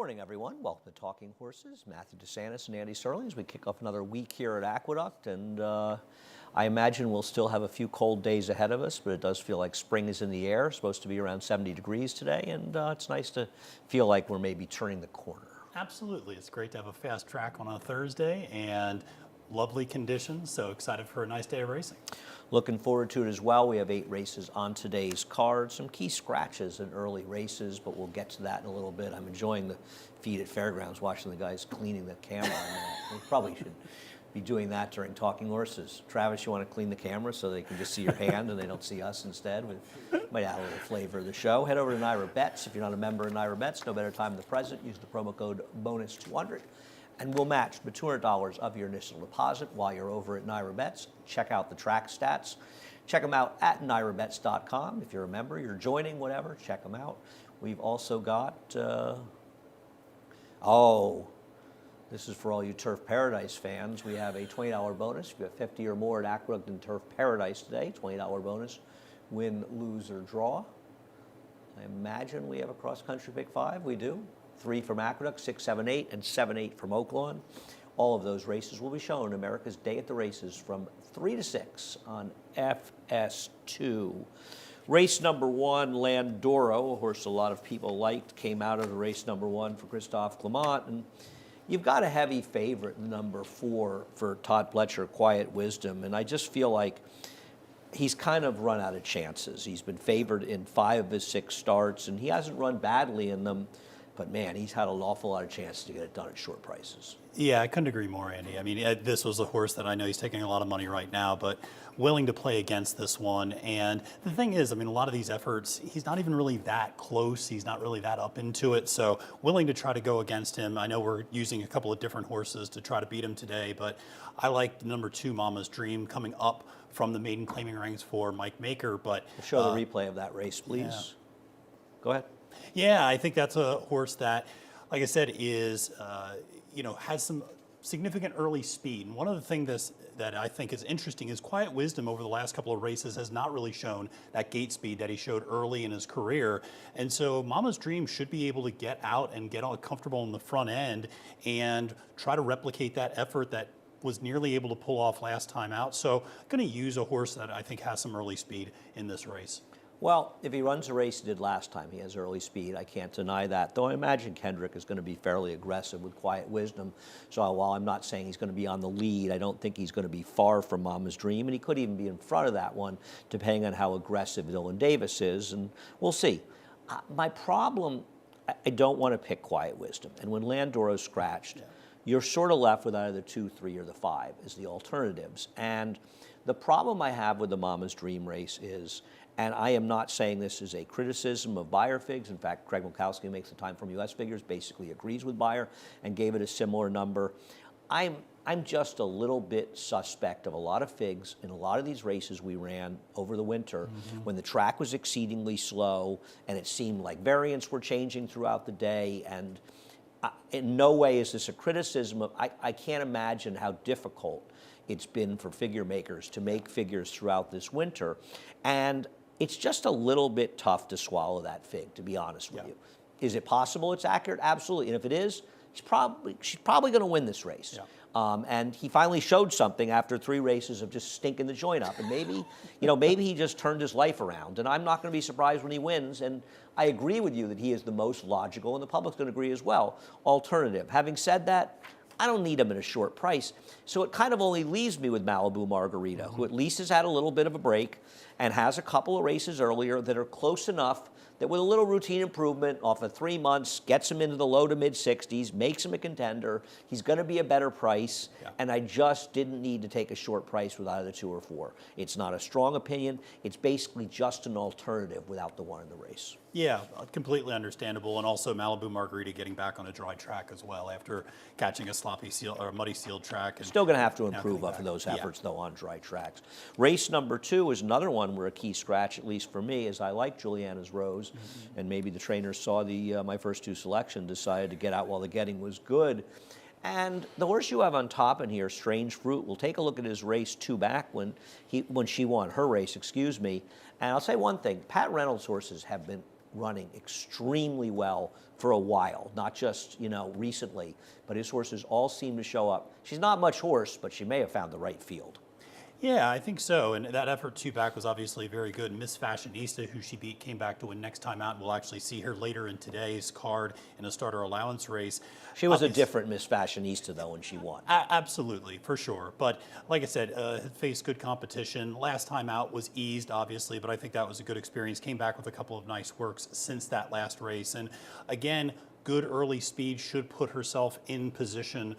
morning, everyone. Welcome to Talking Horses. Matthew DeSantis and Andy Serling as we kick off another week here at Aqueduct. And I imagine we'll still have a few cold days ahead of us, but it does feel like spring is in the air. It's supposed to be around 70 degrees today, and it's nice to feel like we're maybe turning the corner. Absolutely. It's great to have a fast track on a Thursday and lovely conditions, so excited for a nice day of racing. Looking forward to it as well. We have 8 races on today's card. Some key scratches in early races, but we'll get to that in a little bit. I'm enjoying the feed at Fairgrounds, watching the guys cleaning the camera. We probably should be doing that during Talking Horses. Travis, you want to clean the camera so they can just see your hand and they don't see us instead? We might add a little flavor of the show. Head over to NYRA Bets. If you're not a member of NYRA Bets, no better time than the present. Use the promo code BONUS200. And we'll match the $200 of your initial deposit while you're over at NYRA Bets. Check out the track stats. Check them out at nyrabets.com. If you're a member, you're joining, whatever, check them out. We've also got, this is for all you Turf Paradise fans. We have a $20 bonus. If you have 50 or more at Aqueduct and Turf Paradise today, $20 bonus, win, lose, or draw. I imagine we have a cross-country pick 5. We do. 3 from Aqueduct, 6, 7, 8, and 7, 8 from Oaklawn. All of those races will be shown America's Day at the Races from 3 to 6 on FS2. Race number 1, Landoro, a horse a lot of people liked, came out of the race number 1 for Christophe Clement. And you've got a heavy favorite, number 4, for Todd Pletcher, Quiet Wisdom. And I just feel like he's kind of run out of chances. He's been favored in 5 of his 6 starts, and he hasn't run badly in them. But man, he's had an awful lot of chances to get it done at short prices. Yeah, I couldn't agree more, Andy. I mean, this was a horse that I know he's taking a lot of money right now, but willing to play against this one. And the thing is, I mean, a lot of these efforts, he's not even really that close. He's not really that up into it. So willing to try to go against him. I know we're using a couple of different horses to try to beat him today, but I like number 2, Mama's Dream, coming up from the maiden claiming ranks for Mike Maker. But we'll show the replay of that race, please. Yeah. Go ahead. Yeah, I think that's a horse that, like I said, is, has some significant early speed. And one of the things that I think is interesting is Quiet Wisdom over the last couple of races has not really shown that gate speed that he showed early in his career. And so Mama's Dream should be able to get out and get all comfortable in the front end and try to replicate that effort that was nearly able to pull off last time out. So going to use a horse that I think has some early speed in this race. Well, if he runs the race he did last time, he has early speed. I can't deny that, though I imagine Kendrick is going to be fairly aggressive with Quiet Wisdom. So while I'm not saying he's going to be on the lead, I don't think he's going to be far from Mama's Dream, and he could even be in front of that one, depending on how aggressive Dylan Davis is, and we'll see. My problem, I don't want to pick Quiet Wisdom, and when Landoro's scratched, you're sort of left with either the 2, 3, or the 5 as the alternatives. And the problem I have with the Mama's Dream race is, and I am not saying this is a criticism of Beyer Figs. In fact, Craig Milkowski makes the Time from US Figures, basically agrees with Beyer and gave it a similar number. I'm just a little bit suspect of a lot of figs in a lot of these races we ran over the winter when the track was exceedingly slow and it seemed like variants were changing throughout the day. And in no way is this a criticism of, I can't imagine how difficult it's been for figure makers to make figures throughout this winter. And it's just a little bit tough to swallow that fig, to be honest with you. Is it possible it's accurate? Absolutely. And if it is, she's probably going to win this race. And he finally showed something after 3 races of just stinking the joint up. And maybe, maybe he just turned his life around. And I'm not going to be surprised when he wins. And I agree with you that he is the most logical, and the public's going to agree as well, alternative. Having said that, I don't need him at a short price. So it kind of only leaves me with Malibu Margarita, who at least has had a little bit of a break and has a couple of races earlier that are close enough that with a little routine improvement off of 3 months, gets him into the low to mid 60s, makes him a contender. He's going to be a better price, and I just didn't need to take a short price with either 2 or 4. It's not a strong opinion. It's basically just an alternative without the one in the race. Yeah, completely understandable, and also Malibu Margarita getting back on a dry track as well after catching a sloppy seal or a muddy sealed track. And still going to have to improve up for those efforts, though, on dry tracks. Race number 2 is another one where a key scratch, at least for me, is I like Juliana's Rose, and maybe the trainers saw my first 2 selection, decided to get out while the getting was good. And the horse you have on top in here, Strange Fruit, we'll take a look at his race 2 back when she won her race, excuse me. And I'll say one thing, Pat Reynolds' horses have been running extremely well for a while, not just, recently, but his horses all seem to show up. She's not much horse, but she may have found the right field. Yeah, I think so. And that effort two back was obviously very good. Miss Fashionista, who she beat, came back to win next time out. We'll actually see her later in today's card in a starter allowance race. She was a different Miss Fashionista, though, when she won. Absolutely, for sure. But like I said, faced good competition. Last time out was eased, obviously, but I think that was a good experience. Came back with a couple of nice works since that last race. And again, good early speed, should put herself in position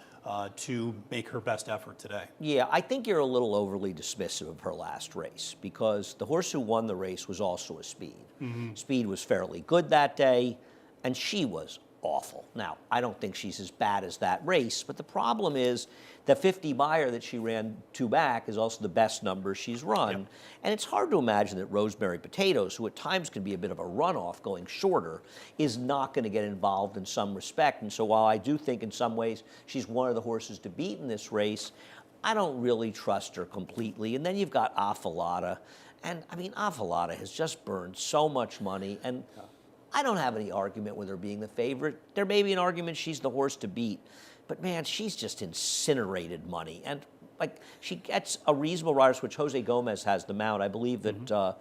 to make her best effort today. Yeah, I think you're a little overly dismissive of her last race because the horse who won the race was also a Speed. Speed was fairly good that day, and she was awful. Now, I don't think she's as bad as that race, but the problem is the 50 Meyer that she ran two back is also the best number she's run. Yep. And it's hard to imagine that Rosemary Potatoes, who at times can be a bit of a runoff going shorter, is not going to get involved in some respect. And so while I do think in some ways she's one of the horses to beat in this race, I don't really trust her completely. And then you've got Affalata. And I mean, Affalata has just burned so much money. And I don't have any argument with her being the favorite. There may be an argument she's the horse to beat. But man, she's just incinerated money. And like she gets a reasonable rider, which Jose Gomez has the mount. I believe that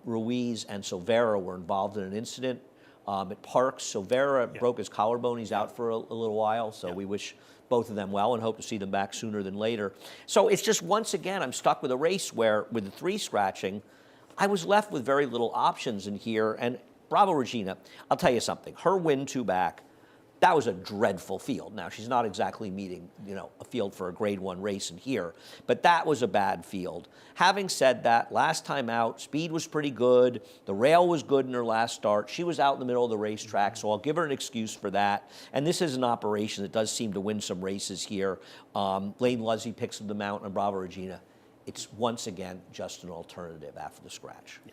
Ruiz and Silvera were involved in an incident at Parks. Silvera broke his collarbone. He's out for a little while. So we wish both of them well and hope to see them back sooner than later. So it's just, once again, I'm stuck with a race where, with the three scratching, I was left with very little options in here. And Bravo Regina, I'll tell you something. Her win two back, that was a dreadful field. Now, she's not exactly meeting, a field for a Grade 1 race in here, but that was a bad field. Having said that, last time out, Speed was pretty good. The rail was good in her last start. She was out in the middle of the racetrack, so I'll give her an excuse for that. And this is an operation that does seem to win some races here. Lane Luzzy picks up the mount on Bravo Regina. It's, once again, just an alternative after the scratch. Yeah.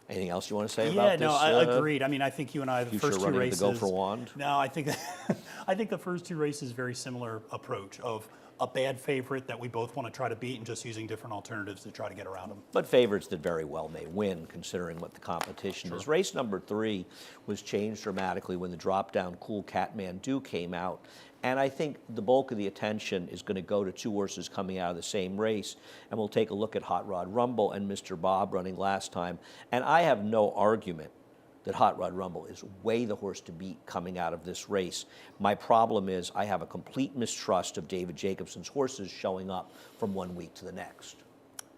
Anything else you want to say about this? Yeah, no, I agreed. I mean, I think you and I, the first two races. The Gopher Wand? No, I think the first two races, very similar approach of a bad favorite that we both want to try to beat and just using different alternatives to try to get around them. But favorites that very well may win, considering what the competition is. Race number 3 was changed dramatically when the drop-down Cool Kathmandu came out. And I think the bulk of the attention is going to go to two horses coming out of the same race. And we'll take a look at Hot Rod Rumble and Mr. Bob running last time. And I have no argument that Hot Rod Rumble is way the horse to beat coming out of this race. My problem is I have a complete mistrust of David Jacobson's horses showing up from one week to the next.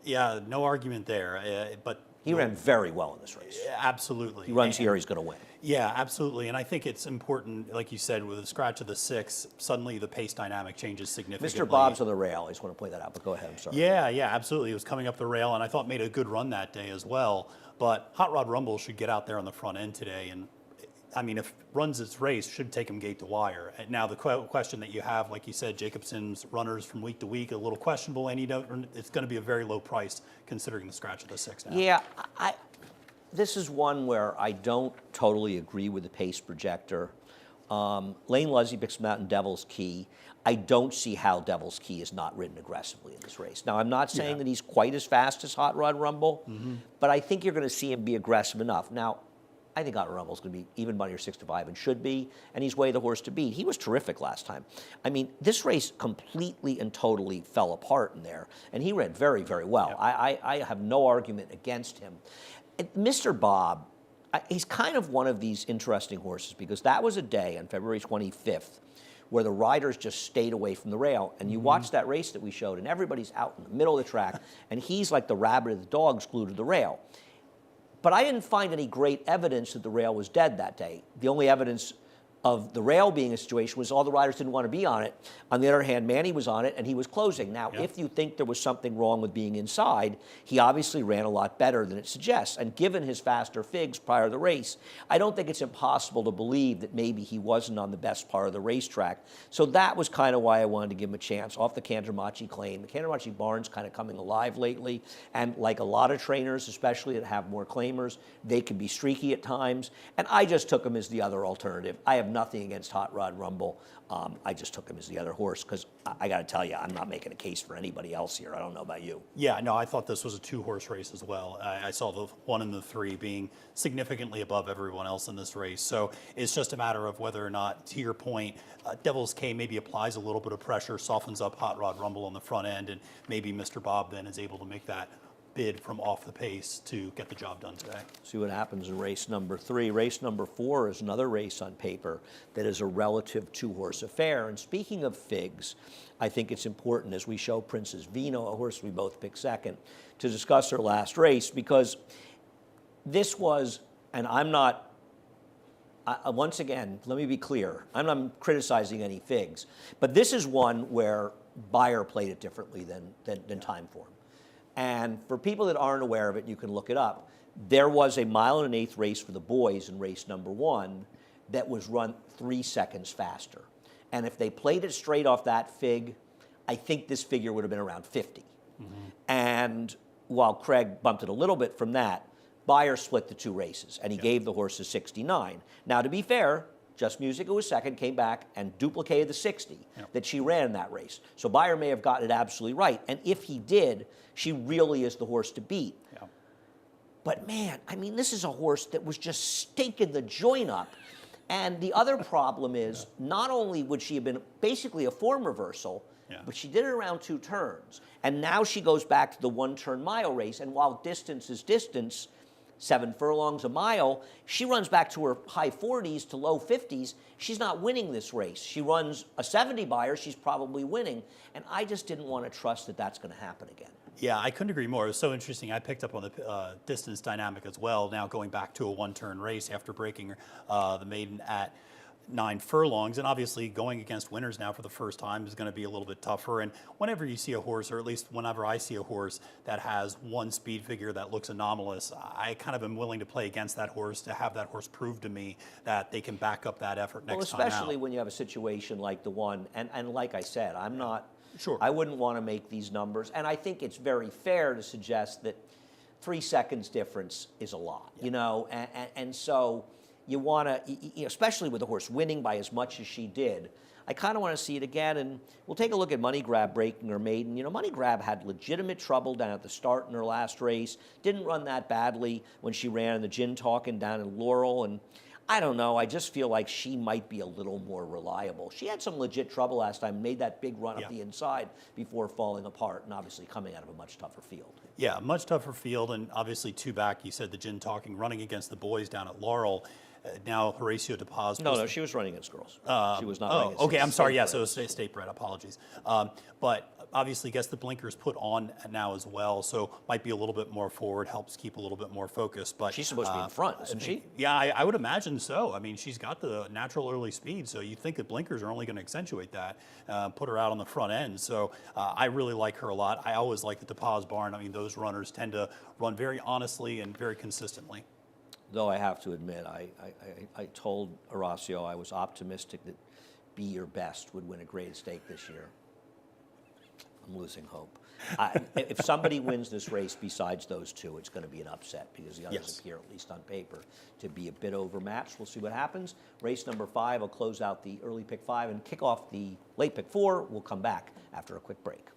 Yeah, no argument there. But he ran very well in this race. Absolutely. He runs here, he's going to win. Yeah, absolutely. And I think it's important, like you said, with the scratch of the 6, suddenly the pace dynamic changes significantly. Mr. Bob's on the rail. I just want to point that out, but go ahead. I'm sorry. Yeah, absolutely. It was coming up the rail, and I thought made a good run that day as well. But Hot Rod Rumble should get out there on the front end today. And, I mean, if runs its race, should take him gate to wire. And now the question that you have, like you said, Jacobson's runners from week to week, a little questionable, and it's going to be a very low price considering the scratch of the 6 now. Yeah, this is one where I don't totally agree with the pace projector. Lane Luzzy picks him out in Devil's Key. I don't see how Devil's Key is not ridden aggressively in this race. Now, I'm not saying that he's quite as fast as Hot Rod Rumble, but I think you're going to see him be aggressive enough. Now, I think Hot Rod Rumble's going to be even money or 6-5 and should be, and he's way the horse to beat. He was terrific last time. I mean, this race completely and totally fell apart in there, and he ran very, very well. Yep. I have no argument against him. Mr. Bob, he's kind of one of these interesting horses because that was a day on February 25th where the riders just stayed away from the rail. And you watch that race that we showed, and everybody's out in the middle of the track, and he's like the rabbit of the dogs glued to the rail. But I didn't find any great evidence that the rail was dead that day. The only evidence of the rail being a situation was all the riders didn't want to be on it. On the other hand, Manny was on it, and he was closing. Now, if you think there was something wrong with being inside, he obviously ran a lot better than it suggests. And given his faster figs prior to the race, I don't think it's impossible to believe that maybe he wasn't on the best part of the racetrack. So that was kind of why I wanted to give him a chance off the Cantermachi claim. The Cantermachi barn's kind of coming alive lately, and like a lot of trainers, especially that have more claimers, they can be streaky at times. And I just took him as the other alternative. I have nothing against Hot Rod Rumble. I just took him as the other horse because I got to tell you, I'm not making a case for anybody else here. I don't know about you. Yeah, no, I thought this was a two-horse race as well. I saw the 1 and the 3 being significantly above everyone else in this race. So it's just a matter of whether or not, to your point, Devil's K maybe applies a little bit of pressure, softens up Hot Rod Rumble on the front end, and maybe Mr. Bob then is able to make that bid from off the pace to get the job done today. See what happens in race number 3. Race number 4 is another race on paper that is a relative two-horse affair. And speaking of figs, I think it's important as we show Princess Vino, a horse we both picked second, to discuss her last race, because this was, and I'm not, once again, let me be clear, I'm not criticizing any figs, but this is one where Beyer played it differently than Timeform. And for people that aren't aware of it, you can look it up. There was a 1 1/8 race for the boys in race number 1 that was run 3 seconds faster. And if they played it straight off that fig, I think this figure would have been around 50. And while Craig bumped it a little bit from that, Beyer split the 2 races, and he gave the horses 69. Now, to be fair, Just Music, who was second, came back and duplicated the 60 that she ran in that race. So Beyer may have gotten it absolutely right. And if he did, she really is the horse to beat. But man, I mean, this is a horse that was just stinking the joint up. And the other problem is, not only would she have been basically a form reversal, but she did it around 2 turns. And now she goes back to the 1-turn mile race. And while distance is distance, 7 furlongs a mile, she runs back to her high 40s to low 50s. She's not winning this race. She runs a 70 Beyer, she's probably winning. And I just didn't want to trust that that's going to happen again. Yeah, I couldn't agree more. It was so interesting. I picked up on the distance dynamic as well, now going back to a 1-turn race after breaking the maiden at 9 furlongs. And obviously going against winners now for the first time is going to be a little bit tougher. And whenever you see a horse, or at least whenever I see a horse that has one speed figure that looks anomalous, I kind of am willing to play against that horse to have that horse prove to me that they can back up that effort next time out. Well, especially when you have a situation like the one, and like I said, I'm not... Sure. I wouldn't want to make these numbers. And I think it's very fair to suggest that 3 seconds difference is a lot, you know? And so you want to, especially with the horse winning by as much as she did, I kind of want to see it again. And we'll take a look at Money Grab breaking her maiden. You know, Money Grab had legitimate trouble down at the start in her last race. Didn't run that badly when she ran in the Gin Talkin' down in Laurel. And I don't know, I just feel like she might be a little more reliable. She had some legit trouble last time, made that big run up the inside before falling apart, and obviously coming out of a much tougher field. Yeah, much tougher field, and obviously 2 back, you said the Gin Talking, running against the boys down at Laurel. Now Horacio De Paz. No, she was running against girls. She was not running against okay, I'm sorry, yeah, so state it was state bred, apologies. But obviously gets the blinkers put on now as well, so might be a little bit more forward, helps keep a little bit more focus. But she's supposed to be in front, isn't she? Yeah, I would imagine so. I mean, she's got the natural early speed, so you think the blinkers are only going to accentuate that, put her out on the front end. So I really like her a lot. I always like the De Paz barn. I mean, those runners tend to run very honestly and very consistently. Though I have to admit, I told Horacio I was optimistic that Be Your Best would win a grade stake this year. I'm losing hope. If somebody wins this race besides those 2, it's going to be an upset because the others appear, at least on paper, to be a bit overmatched. We'll see what happens. Race number 5 will close out the early pick 5 and kick off the late pick 4. We'll come back after a quick break.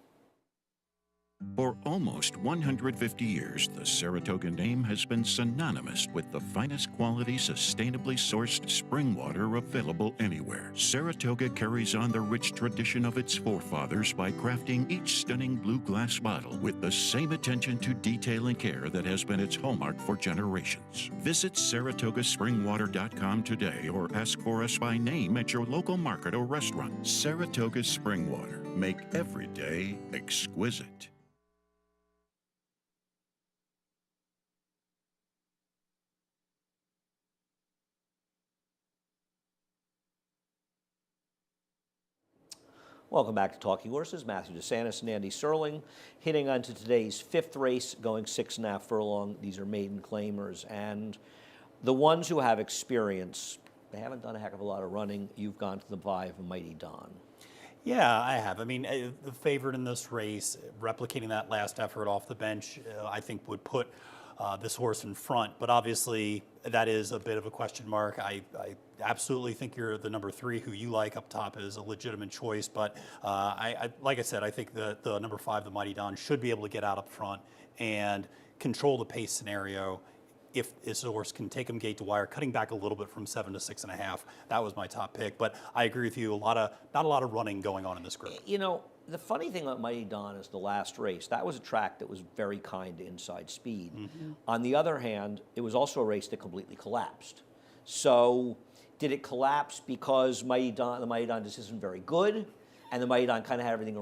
For almost 150 years, the Saratoga name has been synonymous with the finest quality, sustainably sourced spring water available anywhere. Saratoga carries on the rich tradition of its forefathers by crafting each stunning blue glass bottle with the same attention to detail and care that has been its hallmark for generations. Visit SaratogaSpringwater.com today or ask for us by name at your local market or restaurant. Saratoga Spring Water. Make every day exquisite. Welcome back to Talking Horses. Matthew DeSantis and Andy Serling hitting onto today's 5th race, going 6.5 furlong. These are maiden claimers. And the ones who have experience, they haven't done a heck of a lot of running. You've gone to the Vie of Mighty Don. Yeah, I have. I mean, the favorite in this race, replicating that last effort off the bench, I think would put this horse in front. But obviously, that is a bit of a question mark. I absolutely think you're the number 3 who you like up top is a legitimate choice. But like I said, I think the number 5, the Mighty Don, should be able to get out up front and control the pace scenario. If this horse can take him gate to wire, cutting back a little bit from 7 to 6.5, that was my top pick. But I agree with you, not a lot of running going on in this group. You know, the funny thing about Mighty Don is the last race, that was a track that was very kind to inside speed. On the other hand, it was also a race that completely collapsed. So did it collapse because the Mighty Don just isn't very good, and the Mighty Don kind of had everything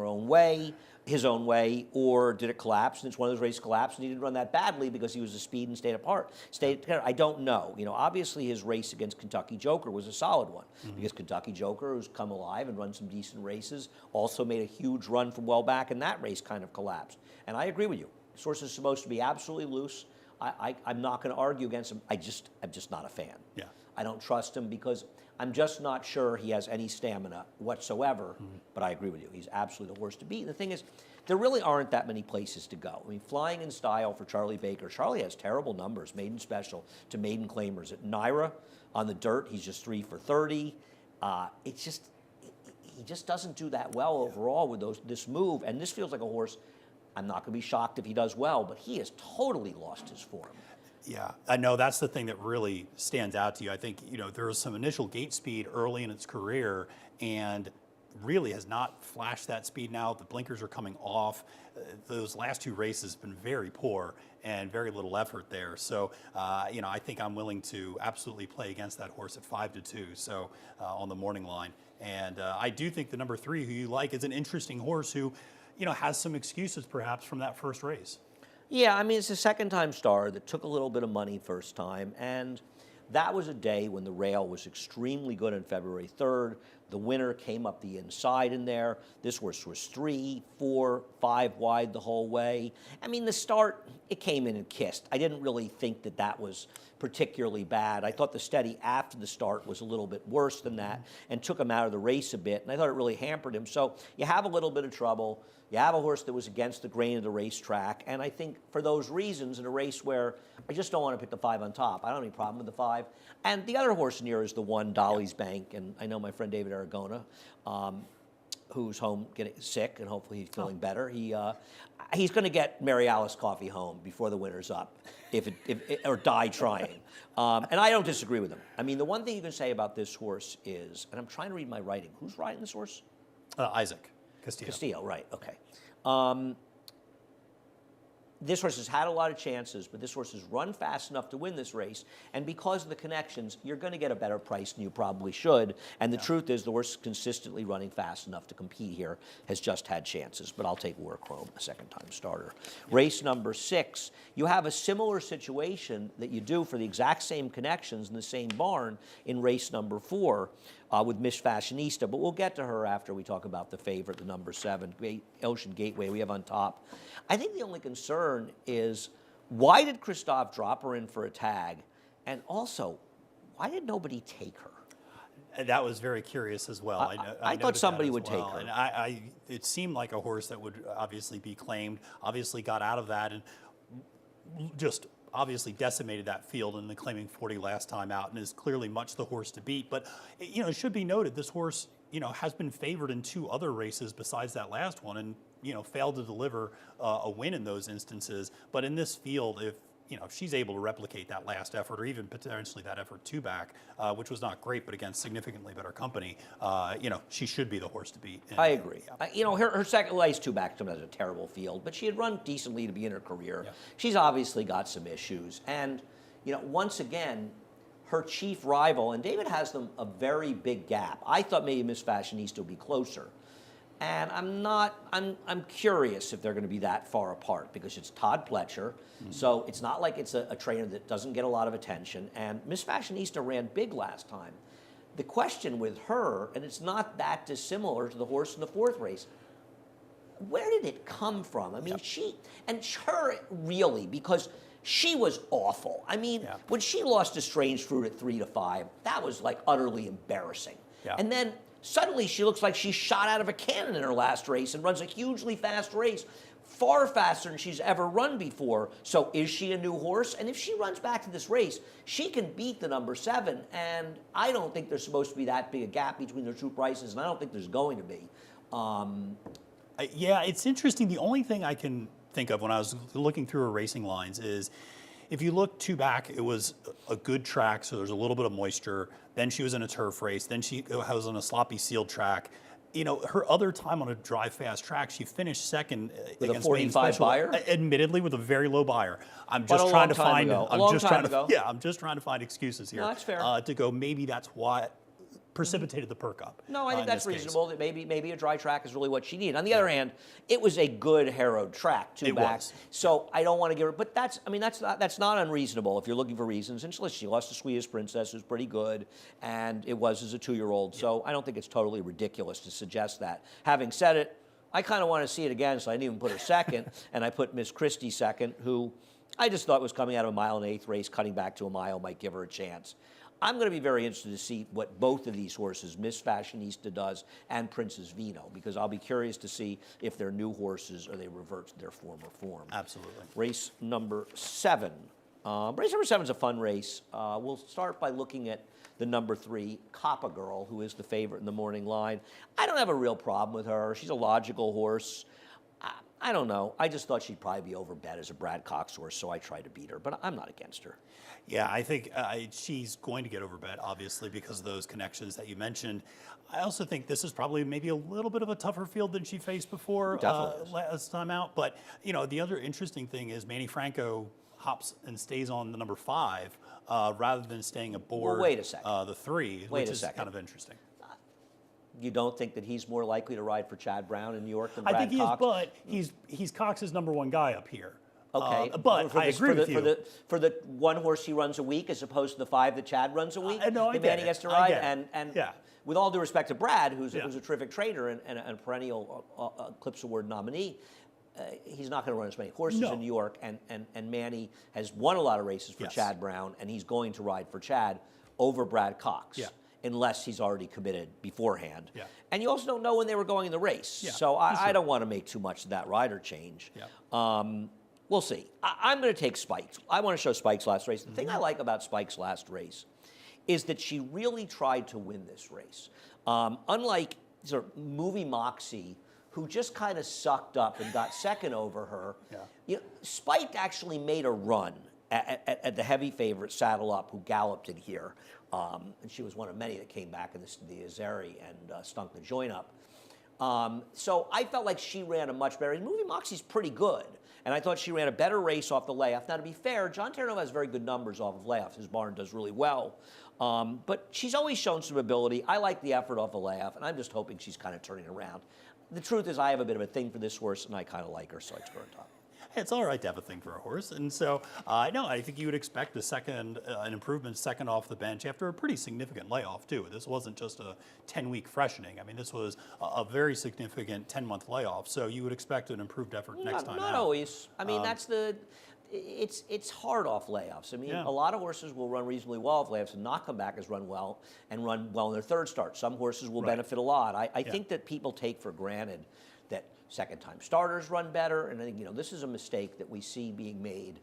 his own way, or did it collapse and it's one of those races collapsed and he didn't run that badly because he was a speed and stayed apart? I don't know. You know, obviously his race against Kentucky Joker was a solid one because Kentucky Joker, who's come alive and run some decent races, also made a huge run from well back, and that race kind of collapsed. And I agree with you. This horse is supposed to be absolutely loose. I'm not going to argue against him. I'm just not a fan. Yeah. I don't trust him because I'm just not sure he has any stamina whatsoever, but I agree with you. He's absolutely the horse to beat. And the thing is, there really aren't that many places to go. I mean, Flying in Style for Charlie Baker. Charlie has terrible numbers, maiden special to maiden claimers. At Naira, on the dirt, he's just 3 for 30. He just doesn't do that well overall with this move. And this feels like a horse, I'm not going to be shocked if he does well, but he has totally lost his form. Yeah, I know that's the thing that really stands out to you. I think, there was some initial gate speed early in its career and really has not flashed that speed now. The blinkers are coming off. Those last 2 races have been very poor and very little effort there. So, I think I'm willing to absolutely play against that horse at 5-2, so on the morning line. And I do think the number 3 who you like is an interesting horse who, has some excuses perhaps from that first race. Yeah, I mean, it's a second-time star that took a little bit of money first time, and that was a day when the rail was extremely good on February 3rd. The winner came up the inside in there. This horse was 3, 4, 5 wide the whole way. I mean, the start, it came in and kissed. I didn't really think that was particularly bad. I thought the steady after the start was a little bit worse than that and took him out of the race a bit, and I thought it really hampered him. So you have a little bit of trouble. You have a horse that was against the grain of the racetrack, and I think for those reasons, in a race where I just don't want to pick the 5 on top, I don't have any problem with the 5. And the other horse near is the 1, Dolly's Bank, and I know my friend David Aragona, who's home getting sick, and hopefully he's feeling better. He's going to get Mary Alice Coffey home before the winter's up, or die trying. And I don't disagree with him. I mean, the one thing you can say about this horse is, and I'm trying to read my writing. Who's riding this horse? Isaac Castillo. Castillo, right, okay. This horse has had a lot of chances, but this horse has run fast enough to win this race, and because of the connections, you're going to get a better price than you probably should, and the truth is the horse is consistently running fast enough to compete here, has just had chances, but I'll take War Chrome, a second-time starter. Race number 6, you have a similar situation that you do for the exact same connections in the same barn in race number 4, with Miss Fashionista, but we'll get to her after we talk about the favorite, the number 7, Ocean Gateway we have on top. I think the only concern is, why did Christophe drop her in for a tag? And also, why did nobody take her? That was very curious as well. I thought somebody would take her. And it seemed like a horse that would obviously be claimed, obviously got out of that and just obviously decimated that field in the claiming 40 last time out and is clearly much the horse to beat. But, it should be noted, this horse, has been favored in 2 other races besides that last one and, failed to deliver a win in those instances. But in this field, if she's able to replicate that last effort or even potentially that effort 2 back, which was not great, but again, significantly better company, she should be the horse to beat. And, I agree. Her second race 2 back to has a terrible field, but she had run decently to begin her career. Yeah. She's obviously got some issues. And, once again, her chief rival, and David has them a very big gap. I thought maybe Miss Fashionista would be closer. And I'm curious if they're going to be that far apart because it's Todd Pletcher. So it's not like it's a trainer that doesn't get a lot of attention. And Miss Fashionista ran big last time. The question with her, and it's not that dissimilar to the horse in the 4th race, where did it come from? I mean, her really, because she was awful. I mean, when she lost to Strange Fruit at 3-5, that was like utterly embarrassing. Yeah. And then Suddenly, she looks like she shot out of a cannon in her last race and runs a hugely fast race, far faster than she's ever run before. So is she a new horse? And if she runs back to this race, she can beat the number 7. And I don't think there's supposed to be that big a gap between their two prices, and I don't think there's going to be. Yeah, it's interesting. The only thing I can think of when I was looking through her racing lines is if you look 2 back, it was a good track, so there's a little bit of moisture. Then she was in a turf race. Then she was on a sloppy sealed track. You know, her other time on a dry, fast track, she finished second With a against Maine 45 Special, Beyer? Admittedly, with a very low buyer. I'm But just a trying long to time find. ago. A I'm long just time trying ago. to. Yeah, I'm just trying to find excuses here. No, that's fair. To go. Maybe that's what precipitated the perk up. No, I think in that's this case. reasonable. That maybe a dry track is really what she needed. On the other hand, it was a good harrowed track, 2 It back. was. So I don't want to give her. But that's not unreasonable if you're looking for reasons. And she lost to Swedish Princess, who's pretty good, and it was as a 2-year-old. So I don't think it's totally ridiculous to suggest that. Having said it, I kind of want to see it again, so I didn't even put her second, and I put Miss Christie second, who I just thought was coming out of a 1.125 race, cutting back to a mile, might give her a chance. I'm going to be very interested to see what both of these horses, Miss Fashionista does and Princess Vino, because I'll be curious to see if they're new horses or they revert to their former form. Absolutely. Race number 7. Race number 7 is a fun race. We'll start by looking at the number 3, Coppa Girl, who is the favorite in the morning line. I don't have a real problem with her. She's a logical horse. I don't know. I just thought she'd probably be overbet as a Brad Cox horse, so I tried to beat her, but I'm not against her. Yeah, I think she's going to get overbet, obviously, because of those connections that you mentioned. I also think this is probably maybe a little bit of a tougher field than she faced before Definitely is. last time out. But, you know, the other interesting thing is Manny Franco hops and stays on the number 5 rather than staying aboard wait a second. the 3, Wait which a is second. kind of interesting. You don't think that he's more likely to ride for Chad Brown in New York than Brad I think he Cox? is, but he's Cox's number 1 guy up here. Okay, But for I agree with you. For the 1 horse he runs a week as opposed to the 5 that Chad runs a week. No, I that get Manny it. gets to I ride, get it. and Yeah. with all due respect to Brad, who's Yeah. a terrific trainer and a perennial Eclipse Award nominee, he's not going to run as many horses No. in New York. And Manny has won a lot of races for Yes. Chad Brown, and he's going to ride for Chad over Brad Cox. Yeah. Unless he's already committed beforehand. Yeah. And you also don't know when they were going in the race. Yeah, So for I sure. don't want to make too much of that rider change. Yeah. We'll see. I'm going to take Spikes. I want to show Spikes' last race. The thing Mm-hmm. I like about Spikes' last race is that she really tried to win this race. Unlike sort of Movie Moxie, who just kind of sucked up and got second over her, Yeah. you know, Spike actually made a run at the heavy favorite, Saddle Up, who galloped in here. And she was one of many that came back in the Azeri and stunk the joint up. So I felt like she ran a much better. Movie Moxie's pretty good, and I thought she ran a better race off the layoff. Now, to be fair, John Terranova has very good numbers off of layoffs. His barn does really well, but she's always shown some ability. I like the effort off the layoff, and I'm just hoping she's kind of turning around. The truth is, I have a bit of a thing for this horse, and I kind of like her, so I took her on top. It's all right to have a thing for a horse, and so no, I think you would expect an improvement second off the bench after a pretty significant layoff too. This wasn't just a 10-week freshening. I mean, this was a very significant 10-month layoff. So you would expect an improved effort next time Not out. always. I mean, it's hard off layoffs. I mean, Yeah. a lot of horses will run reasonably well off layoffs and not come back as run well and run well in their third start. Some horses will Right. benefit a lot. I think that people take for granted that second-time starters run better, and I think this is a mistake that we see being made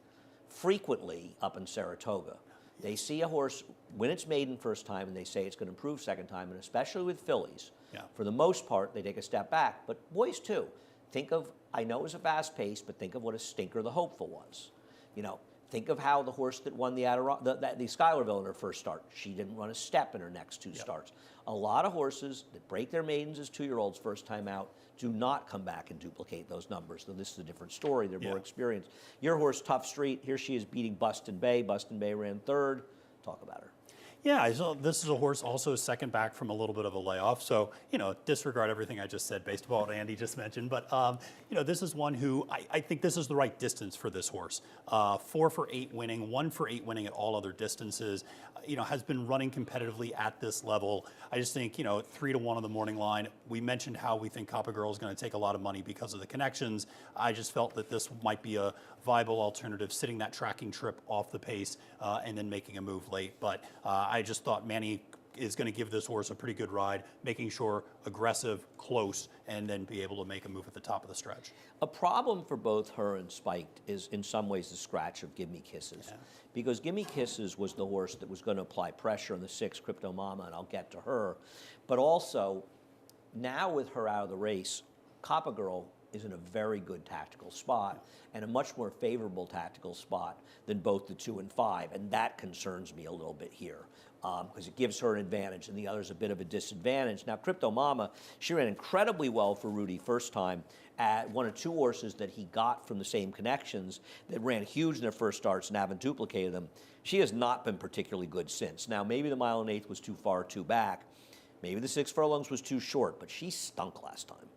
frequently up in Saratoga. They see a horse win its maiden first time, and they say it's going to improve second time, and especially with fillies, Yeah. for the most part, they take a step back. But boys too. Think of, I know it was a fast pace, but think of what a stinker the Hopeful was. Think of how the horse that won the Schuylerville in her first start, she didn't run a step in her next 2 starts. A lot of horses that break their maidens as 2-year-olds first time out do not come back and duplicate those numbers. So this is a different story. They're more Yeah. experienced. Your horse, Tough Street, here she is beating Buston Bay. Buston Bay ran third. Talk about her. Yeah, so this is a horse also second back from a little bit of a layoff. So, disregard everything I just said based upon what Andy just mentioned. But, this is one who I think this is the right distance for this horse. 4 for 8 winning, 1 for 8 winning at all other distances, has been running competitively at this level. I just think, 3 to 1 on the morning line. We mentioned how we think Coppa Girl is going to take a lot of money because of the connections. I just felt that this might be a viable alternative, sitting that tracking trip off the pace and then making a move late. But I just thought Manny is going to give this horse a pretty good ride, making sure aggressive, close, and then be able to make a move at the top of the stretch. A problem for both her and Spiked is in some ways the scratch of Gimme Kisses. Yeah. Because Gimme Kisses was the horse that was going to apply pressure on the 6 Crypto Mama, and I'll get to her. But also, now with her out of the race, Coppa Girl is in a very good tactical spot and a much more favorable tactical spot than both the 2 and 5, and that concerns me a little bit here because it gives her an advantage and the other's a bit of a disadvantage. Now, Crypto Mama, she ran incredibly well for Rudy first time at one of 2 horses that he got from the same connections that ran huge in their first starts and haven't duplicated them. She has not been particularly good since. Now, maybe the 1 1/8 was too far, too back. Maybe the 6 furlongs was too short, but she stunk last time.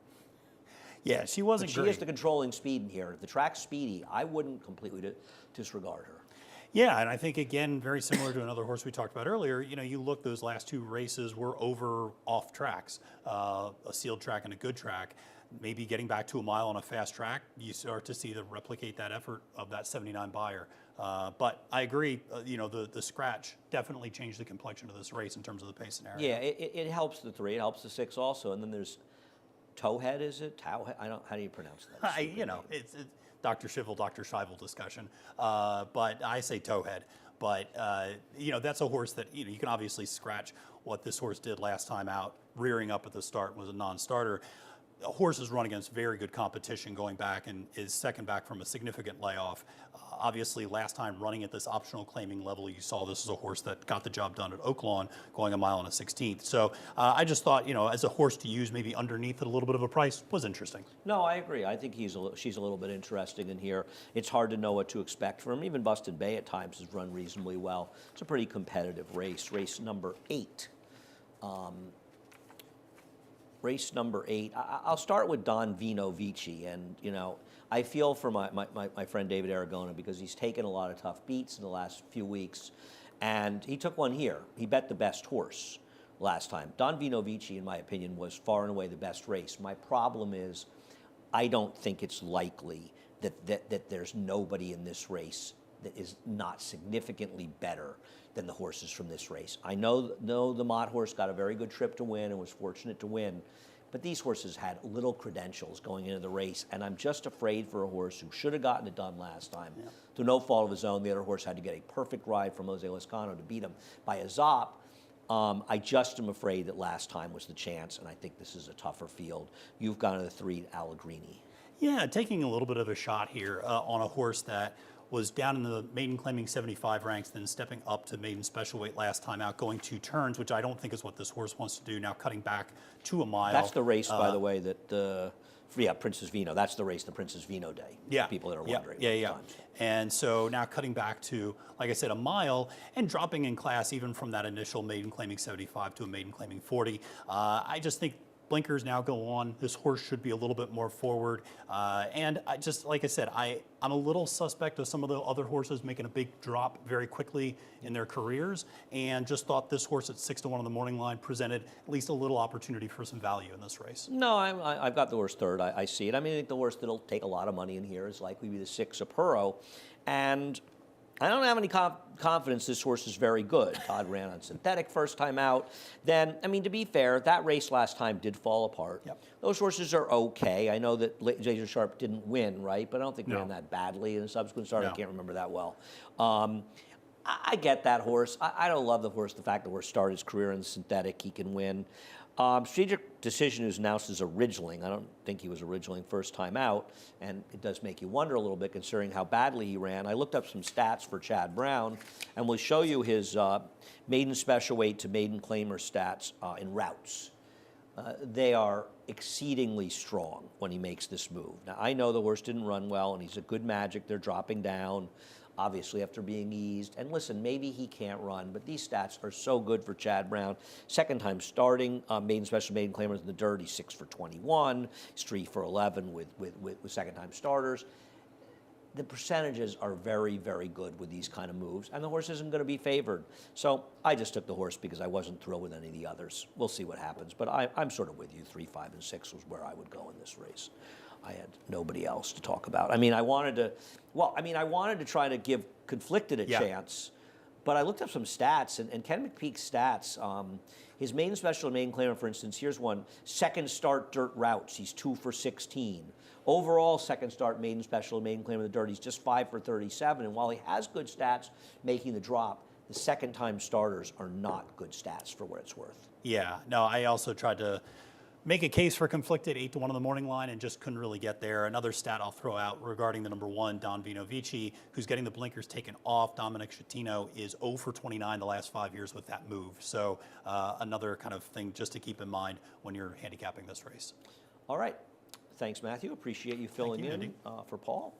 Yeah, she wasn't But she great. is the controlling speed in here. If the track's speedy, I wouldn't completely disregard her. Yeah, and I think, again, very similar to another horse we talked about earlier, you look, those last 2 races were over off tracks, a sealed track and a good track. Maybe getting back to a mile on a fast track, you start to see them replicate that effort of that 79 buyer. But I agree, the scratch definitely changed the complexion of this race in terms of the pace scenario. Yeah, it helps the 3. It helps the 6 also. And then there's Towhead, is it? Towhead? How do you pronounce that? It's Dr. Schivel, Dr. Scheibel discussion. But I say Towhead. But, that's a horse that, you can obviously scratch what this horse did last time out. Rearing up at the start was a non-starter. A horse has run against very good competition going back and is second back from a significant layoff. Obviously, last time running at this optional claiming level, you saw this is a horse that got the job done at Oaklawn, going a mile and a 16th. So I just thought, as a horse to use maybe underneath at a little bit of a price was interesting. No, I agree. I think she's a little bit interesting in here. It's hard to know what to expect from him. Even Busted Bay at times has run reasonably well. It's a pretty competitive race. Race number 8. Race number 8. I'll start with Don Vino Vici, and I feel for my friend David Aragona because he's taken a lot of tough beats in the last few weeks, and he took one here. He bet the best horse last time. Don Vino Vici, in my opinion, was far and away the best race. My problem is, I don't think it's likely that there's nobody in this race that is not significantly better than the horses from this race. I know the Mott horse got a very good trip to win and was fortunate to win, but these horses had little credentials going into the race, and I'm just afraid for a horse who should have gotten it done last time. Yeah. Through no fault of his own, the other horse had to get a perfect ride from Jose Lezcano to beat him by a zop. I just am afraid that last time was the chance, and I think this is a tougher field. You've gone to the 3, Allegrini. Yeah, taking a little bit of a shot here on a horse that was down in the maiden claiming 75 ranks, then stepping up to maiden special weight last time out, going 2 turns, which I don't think is what this horse wants to do, now cutting back to a mile. That's the race, by the way, that Princess Vino. That's the race, the Princess Vino Day. Yeah. People that are wondering. Yeah. And so now cutting back to, like I said, a mile and dropping in class even from that initial maiden claiming 75 to a maiden claiming 40. I just think blinkers now go on. This horse should be a little bit more forward. And I just, like I said, I'm a little suspect of some of the other horses making a big drop very quickly in their careers, and just thought this horse at 6-1 on the morning line presented at least a little opportunity for some value in this race. No, I've got the horse 3rd. I see it. I mean, I think the horse that'll take a lot of money in here is likely to be the 6 Apuro. And I don't have any confidence this horse is very good. Todd ran on synthetic first time out. Then, I mean, to be fair, that race last time did fall apart. Yep. Those horses are okay. I know that Jason Sharp didn't win, right? But I don't think No. ran that badly in the subsequent start. No. I can't remember that well. I get that horse. I don't love the horse, the fact that horse started his career in the synthetic, he can win. Strategic Decision is announced as a Ridgeling. I don't think he was a Ridgeling first time out, and it does make you wonder a little bit considering how badly he ran. I looked up some stats for Chad Brown, and we'll show you his maiden special weight to maiden claimer stats in routes. They are exceedingly strong when he makes this move. Now, I know the horse didn't run well, and he's a good magic. They're dropping down, obviously, after being eased. And listen, maybe he can't run, but these stats are so good for Chad Brown. Second time starting, maiden special, maiden claimers in the dirt. He's 6 for 21. He's 3 for 11 with second time starters. The percentages are very, very good with these kind of moves, and the horse isn't going to be favored. So I just took the horse because I wasn't thrilled with any of the others. We'll see what happens, but I'm sort of with you. 3, 5, and 6 was where I would go in this race. I had nobody else to talk about. I mean, I wanted to try to give Conflicted a chance, But I looked up some stats, and Ken McPeak's stats, his maiden special and maiden claimer, for instance, here's one. Second start dirt routes, he's 2 for 16. Overall, second start maiden special and maiden claimer of the dirt, he's just 5 for 37. And while he has good stats making the drop, the second time starters are not good stats for what it's worth. Yeah, no, I also tried to make a case for conflicted 8-1 on the morning line and just couldn't really get there. Another stat I'll throw out regarding the number 1, Don Vinovici, who's getting the blinkers taken off. Dominic Schettino is 0 for 29 the last 5 years with that move. So another kind of thing just to keep in mind when you're handicapping this race. All right. Thanks, Matthew. Appreciate you filling you, in Andy. for Paul.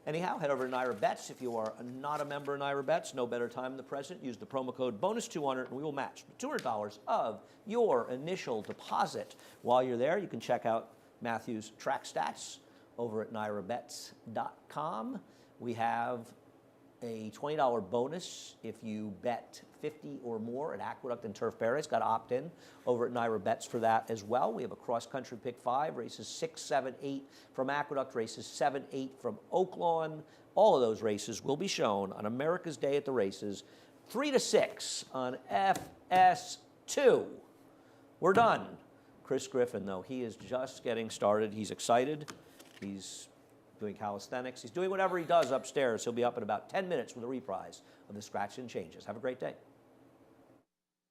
Anyhow, head over to Naira Bets. If you are not a member of Naira Bets, no better time than the present. Use the promo code BONUS200 and we will match $200 of your initial deposit. While you're there, you can check out Matthew's track stats over at NairaBets.com. We have a $20 bonus if you bet 50 or more at Aqueduct and Turf Paradise. Got to opt in over at Naira Bets for that as well. We have a cross-country pick 5, races 6, 7, 8 from Aqueduct, races 7, 8 from Oaklawn. All of those races will be shown on America's Day at the Races, 3 to 6 on FS2. We're done. Chris Griffin, though, he is just getting started. He's excited. He's doing calisthenics. He's doing whatever he does upstairs. He'll be up in about 10 minutes with a reprise of the Scratch and Changes. Have a great day.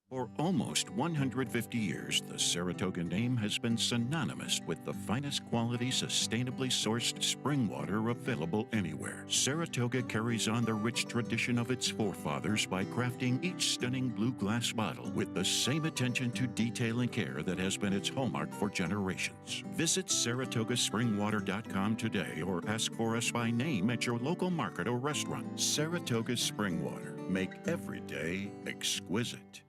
For almost 150 years, the Saratoga name has been synonymous with the finest quality, sustainably sourced spring water available anywhere. Saratoga carries on the rich tradition of its forefathers by crafting each stunning blue glass bottle with the same attention to detail and care that has been its hallmark for generations. Visit SaratogaSpringwater.com today or ask for us by name at your local market or restaurant. Saratoga Spring Water. Make every day exquisite.